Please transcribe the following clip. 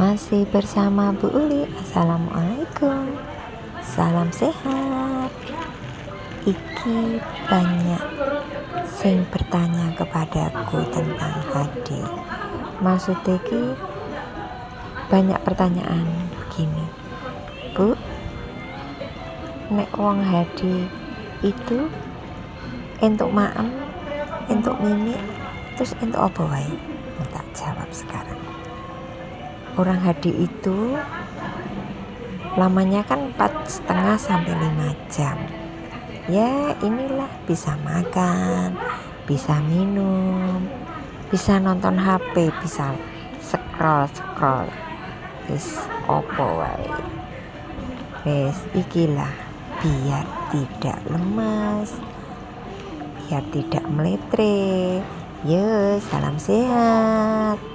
Masih bersama Bu Uli. Assalamualaikum. Salam sehat. Iki banyak sing bertanya kepadaku tentang HD. Maksudnya ki banyak pertanyaan begini, Bu, nek wong HD itu entuk maem, entuk mimik, terus entuk apa wae? Tak jawab sekarang. Orang HD itu lamanya kan 4,5 sampai 5 jam. Ya inilah, bisa makan, bisa minum, bisa nonton HP, bisa scroll. Wis opo wae. Wis ikilah biar tidak lemas, biar tidak meletre. Yo, salam sehat.